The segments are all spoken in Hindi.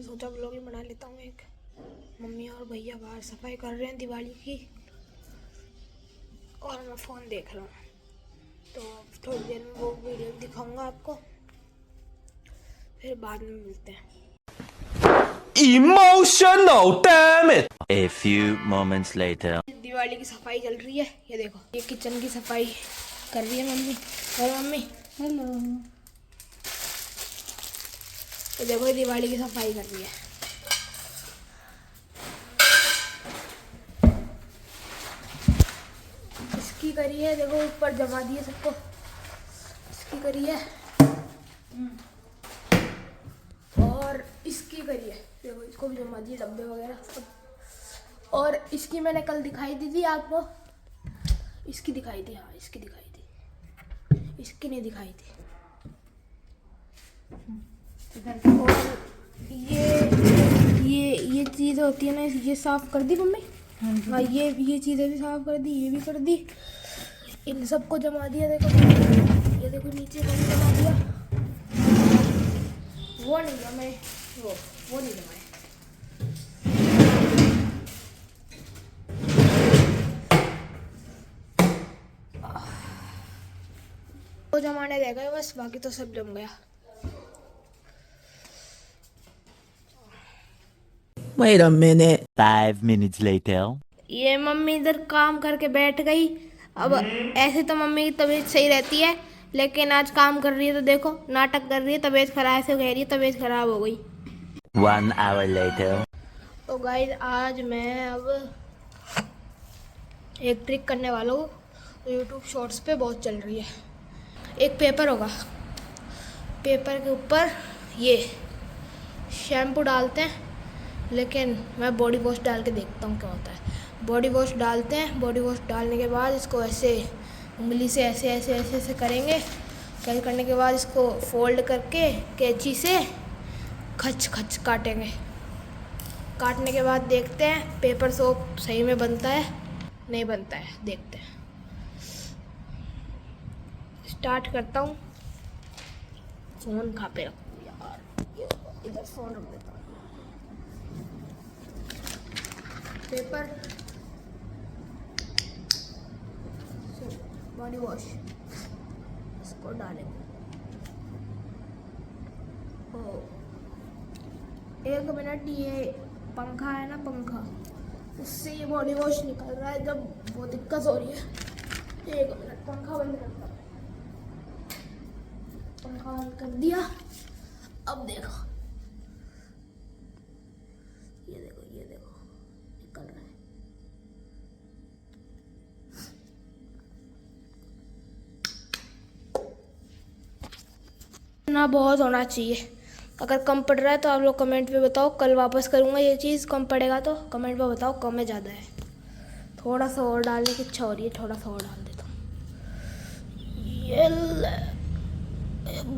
मैंने सोचा व्लॉग ही बना लेता हूँ एक। मम्मी और भैया बाहर सफाई कर रहे हैं दिवाली की और मैं फ़ोन देख रहा हूँ, तो थोड़ी देर में वो वीडियो दिखाऊंगा आपको, फिर बाद में मिलते हैं। Emotional, damn it! A few moments later. Diwali की सफाई चल रही है, ये देखो, ये किचन की सफाई कर रही है मम्मी। और मम्मी हेलो, ये देखो ये दिवाली की सफाई कर रही है। इसकी करी है, देखो ऊपर जमा दिए सबको, इसकी करी है और इसकी करी है, देखो इसको भी जमा दिए डब्बे वगैरह सब। और इसकी मैंने कल दिखाई दी थी आपको, इसकी दिखाई थी, हाँ इसकी दिखाई थी, इसकी नहीं दिखाई थी। और ये चीज़ होती है ना, ये साफ कर दी मम्मी। हाँ ये चीज़ें भी साफ कर दी, ये भी कर दी, इन सबको जमा दिया। देखो ये देखो नीचे को भी जमा दिया, वो नहीं जमाए, वो नहीं जमाए। वो जमाने रह गए बस, बाकी तो सब जम गया। Wait a minute. 5 minutes later. ये मम्मी इधर काम करके बैठ गई। अब ऐसे तो मम्मी की तबीयत सही रहती है, लेकिन आज काम कर रही है तो देखो नाटक कर रही है, तबीयत खराब से कह रही है तबीयत खराब हो गई। 1 hour later. तो गाइस आज मैं अब एक ट्रिक करने वाला हूँ, यूट्यूब शॉर्ट्स पे बहुत चल रही है। एक पेपर होगा, पेपर के ऊपर ये शैम्पू डालते हैं, लेकिन मैं बॉडी वॉश डाल के देखता हूँ क्या होता है। बॉडी वॉश डालते हैं, बॉडी वॉश डालने के बाद इसको ऐसे उंगली से ऐसे ऐसे ऐसे ऐसे करेंगे, करने के बाद इसको फोल्ड करके कैंची से खच खच काटेंगे। काटने के बाद देखते हैं पेपर सोप सही में बनता है नहीं बनता है, देखते हैं। स्टार्ट करता हूँ। फ़ोन कहाँ पे रखूँ यार, ये इधर फ़ोन रख देता हूँ। पेपर बॉडी वॉश इसको डालेंगे। ओ 1 मिनट, ये पंखा है ना, पंखा उससे ये बॉडी वॉश निकल रहा है, जब बहुत दिक्कत हो रही है। 1 मिनट, पंखा बंद करता हूँ। पंखा बंद कर दिया। अब देखो, ये देखो निकल रहा है। ना बहुत होना चाहिए, अगर कम पड़ रहा है तो आप लोग कमेंट पे बताओ, कल वापस करूँगा ये चीज़। कम पड़ेगा तो कमेंट पे बताओ कम है ज़्यादा है। थोड़ा सा और डालने की इच्छा हो रही है, थोड़ा सा और डाल देता हूँ। ये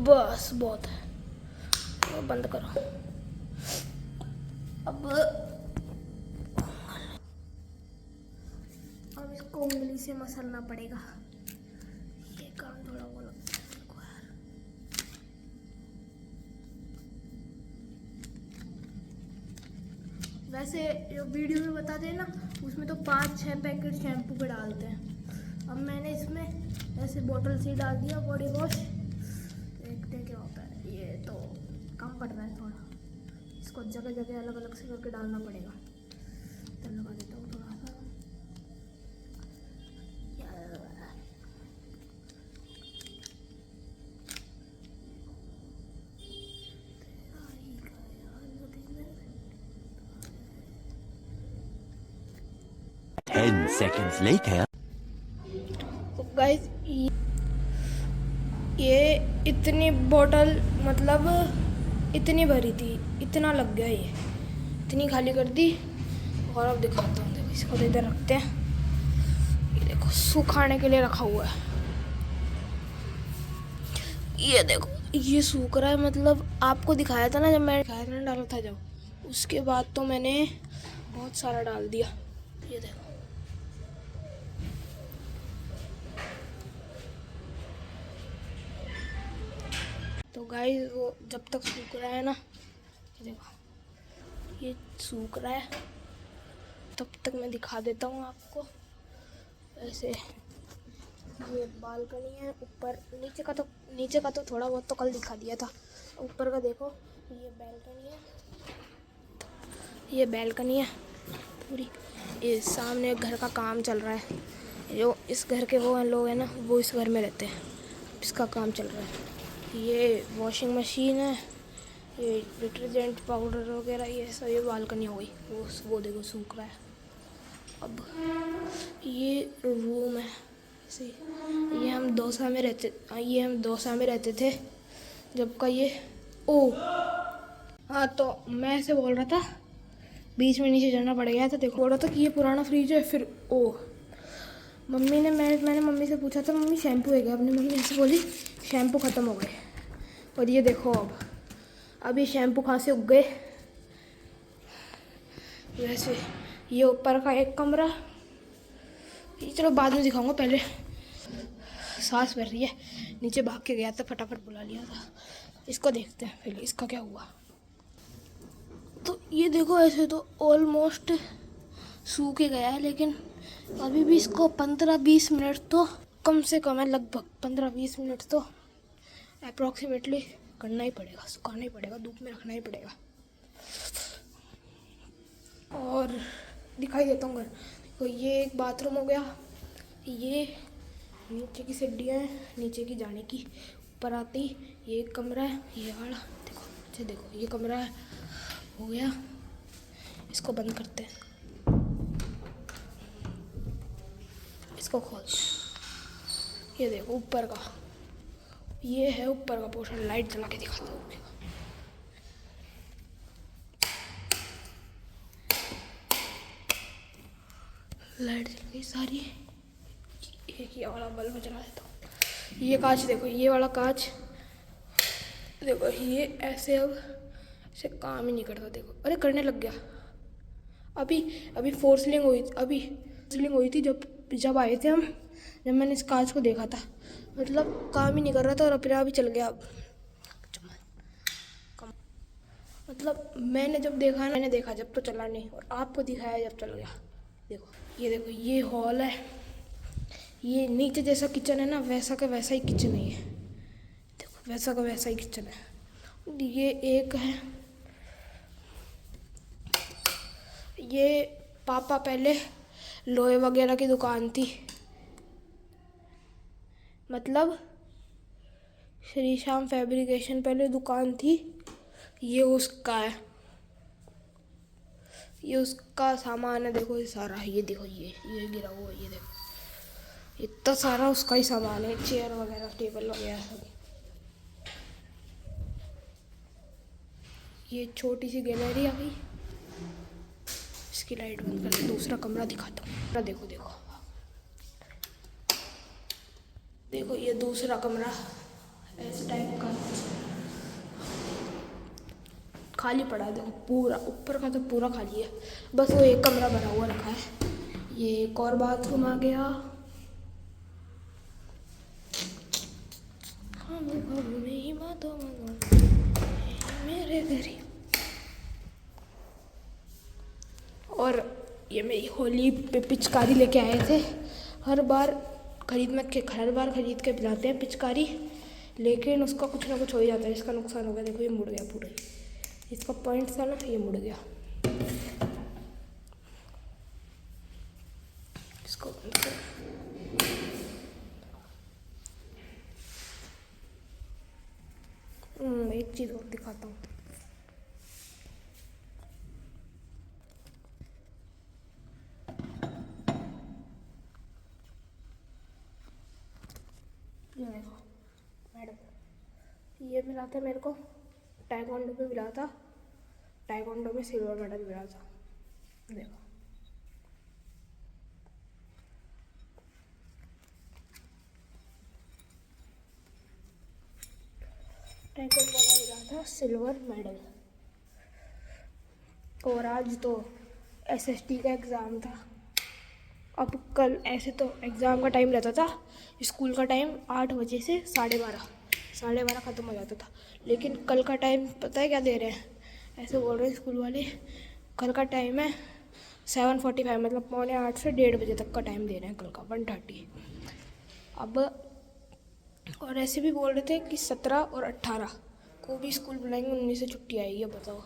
बस बहुत है, तो बंद करो। अब इसको उंगली से मसलना पड़ेगा, ये काम थोड़ा वो लगता है मेरे को यार। वैसे जो वीडियो में बताते हैं ना, उसमें तो 5-6 पैकेट शैम्पू के डालते हैं। अब मैंने इसमें ऐसे बोतल से डाल दिया बॉडी वॉश, देखते हैं क्या होता है। ये तो कम पड़ रहा है थोड़ा, इसको जगह जगह अलग अलग से करके डालना पड़ेगा। तो लगा देता हूँ थोड़ा सा। Ten seconds later. तो गाइस ये इतनी बोतल, मतलब इतनी भरी थी, इतना लग गया, ये इतनी खाली कर दी। और अब दिखाता हूँ, देखो इसको तो इधर रखते हैं। ये देखो सुखाने के लिए रखा हुआ है, ये देखो ये सूख रहा है। मतलब आपको दिखाया था ना, जब मैंने दिखाया था ना, डाला था जब, उसके बाद तो मैंने बहुत सारा डाल दिया। ये देखो तो गाइस वो जब तक सूख रहा है ना, ये देखो ये सूख रहा है, तब तक मैं दिखा देता हूँ आपको। ऐसे ये बालकनी है ऊपर, नीचे का तो थोड़ा बहुत तो कल दिखा दिया था। ऊपर का देखो, ये बैल्कनी है पूरी। ये सामने घर का काम चल रहा है, जो इस घर के वो लोग हैं ना, वो इस घर में रहते हैं, इसका काम चल रहा है। ये वॉशिंग मशीन है, ये डिटर्जेंट पाउडर वगैरह ये सब। ये बालकनी हो गई, वो देखो सूख रहा है। अब ये रूम है, ये हम दौसा में रहते थे जब का ये हाँ, तो मैं ऐसे बोल रहा था, बीच में नीचे जाना पड़ गया था। देखो बोल रहा था कि ये पुराना फ्रिज है। फिर मैंने मम्मी से पूछा था, मम्मी शैम्पू है क्या? अपनी मम्मी ऐसे बोली शैम्पू ख़त्म हो गए। और ये देखो अब ये शैम्पू कहाँ से उग गए। वैसे ये ऊपर का एक कमरा, ये चलो बाद में दिखाऊंगा, पहले सांस भर रही है। नीचे भाग के गया था, फटाफट बुला लिया था। इसको देखते हैं पहले इसका क्या हुआ। तो ये देखो, ऐसे तो ऑलमोस्ट सूख ही गया है, लेकिन अभी भी इसको 15-20 मिनट तो कम से कम है, लगभग 15-20 मिनट तो अप्रॉक्सीमेटली करना ही पड़ेगा, सुखाना ही पड़ेगा, धूप में रखना ही पड़ेगा। और दिखाई देता हूँ घर। तो ये एक बाथरूम हो गया, ये नीचे की सीढ़ियाँ हैं, नीचे की जाने की, ऊपर आती ये एक कमरा है, ये वाला देखो, अच्छा देखो ये कमरा है, हो गया। इसको बंद करते हैं, इसको खोलते हैं। ये देखो ऊपर का, ये है ऊपर का पोर्शन। लाइट जला के दिखाता हूँ। लाइट जल गई सारी। एक ये वाला बल्ब जला देता हूँ। ये कांच देखो, ये वाला कांच देखो, ये ऐसे अब से काम ही नहीं करता। देखो, अरे करने लग गया। अभी फोर्सलिंग हुई थी जब आए थे हम, जब मैंने इस कांच को देखा था, मतलब काम ही नहीं कर रहा था और अपने आप ही चल गया। अब मतलब मैंने देखा जब तो चला नहीं, और आपको दिखाया जब चल गया। देखो ये हॉल है, ये नीचे जैसा किचन है ना, वैसा का वैसा ही किचन है। ये देखो वैसा का वैसा ही किचन है। ये एक है, ये पापा पहले लोहे वगैरह की दुकान थी, मतलब श्री श्याम फैब्रिकेशन पहले दुकान थी। ये उसका है, ये उसका सामान है। देखो ये सारा, ये देखो ये गिरा हुआ, ये देखो इतना सारा उसका ही सामान है, चेयर वगैरह, टेबल वगैरह सब। ये छोटी सी गैलरी आ गई, इसकी लाइट बंद करके दूसरा कमरा दिखाता हूँ। देखो ये दूसरा कमरा इस टाइप का खाली पड़ा है। देखो पूरा ऊपर का तो पूरा खाली है, बस वो एक कमरा बना हुआ रखा है। ये एक और बाथरूम आ गया। मेरे घर। और ये मेरी होली पे पिचकारी लेके आए थे। हर बार खरीद के पिलाते हैं पिचकारी, लेकिन उसका कुछ ना कुछ हो ही जाता है। इसका नुकसान हो गया, देखो ये मुड़ गया पूरा। इसका पॉइंट था ना, ये मुड़ गया। इसको बंद कर। एक चीज़ और दिखाता हूँ। ये देखो मैडम, ये मिला था मेरे को, टाइकोंडो में मिला था, टाइकोंडो में सिल्वर मेडल मिला था। देखो टाइकोंडो में मिला था सिल्वर मेडल। और आज तो SST का एग्ज़ाम था। अब कल ऐसे तो एग्ज़ाम का टाइम रहता था, स्कूल का टाइम 8 बजे से 12:30 ख़त्म हो जाता था। लेकिन कल का टाइम पता है क्या दे रहे हैं? ऐसे बोल रहे हैं स्कूल वाले कल का टाइम है 7:45, मतलब 7:45 से 1:30 बजे तक का टाइम दे रहे हैं कल का, 1:30। अब और ऐसे भी बोल रहे थे कि 17 और 18 को भी स्कूल बुलाएंगे, 19 से छुट्टी आएगी। अब बताओ,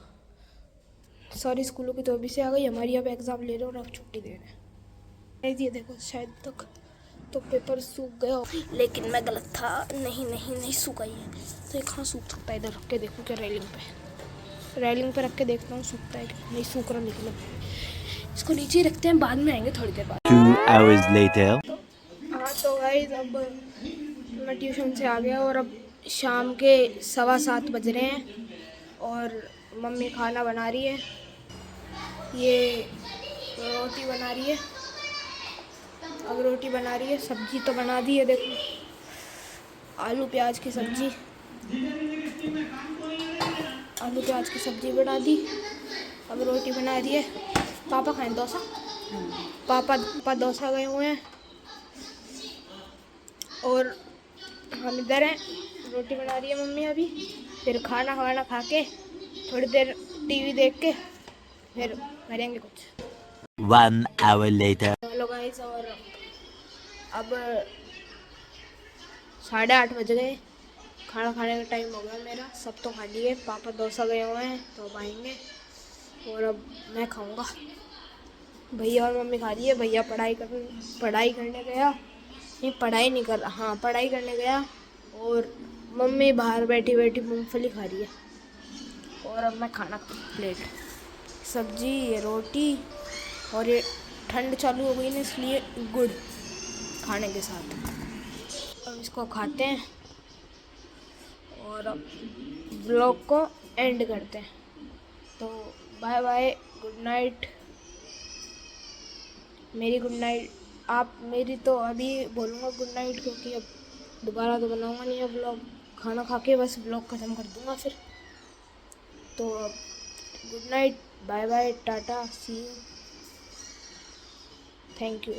सारी स्कूलों की तो अभी से आ गई, हमारी अब एग्ज़ाम ले रहे और अब छुट्टी दे रहे हैं। ये देखो शायद तक तो पेपर सूख गया, लेकिन मैं गलत था। नहीं सूखा ही है। तो ये कहाँ सूख सकता है? इधर रख के देखूँ क्या? रेलिंग पे रख के देखता हूँ सूखता है कि नहीं सूख रहा। लेकिन इसको नीचे ही रखते हैं, बाद में आएंगे थोड़ी देर बाद। 2 hours later. हाँ तो गाइस, अब मैं ट्यूशन से आ गया और अब शाम के 7:15 बज रहे हैं और मम्मी खाना बना रही है। ये रोटी बना रही है, अब रोटी बना रही है। सब्जी तो बना दी है, देखो आलू प्याज की सब्जी, आलू प्याज की सब्जी बना दी। अब रोटी बना रही है। पापा खाएं डोसा? पापा डोसा गए हुए हैं और हम इधर हैं। रोटी बना रही है मम्मी अभी, फिर खाना खा के थोड़ी देर टीवी देख के फिर करेंगे कुछ। 1 hour later. हेलो गाइस, और अब 8:30 बज गए। खाना खाने का टाइम हो गया मेरा। सब तो खा लिए, पापा डोसा गए हुए हैं तो अब आएंगे और अब मैं खाऊंगा। भैया और मम्मी खा रही है। भैया पढ़ाई करने गया, नहीं पढ़ाई नहीं कर रहा, हाँ पढ़ाई करने गया। और मम्मी बाहर बैठी मूंगफली खा रही है। और अब मैं खाना प्लेट सब्जी, ये रोटी, और ये ठंड चालू हो गई ना इसलिए गुड़ खाने के साथ। अब इसको खाते हैं और अब ब्लॉग को एंड करते हैं। तो बाय बाय, गुड नाइट। मेरी गुड नाइट, आप मेरी तो अभी बोलूँगा गुड नाइट, क्योंकि अब दोबारा तो बनाऊँगा नहीं अब ब्लॉग। खाना खा के बस ब्लॉग ख़त्म कर दूँगा फिर। तो अब good night, bye bye, tata, see you, thank you.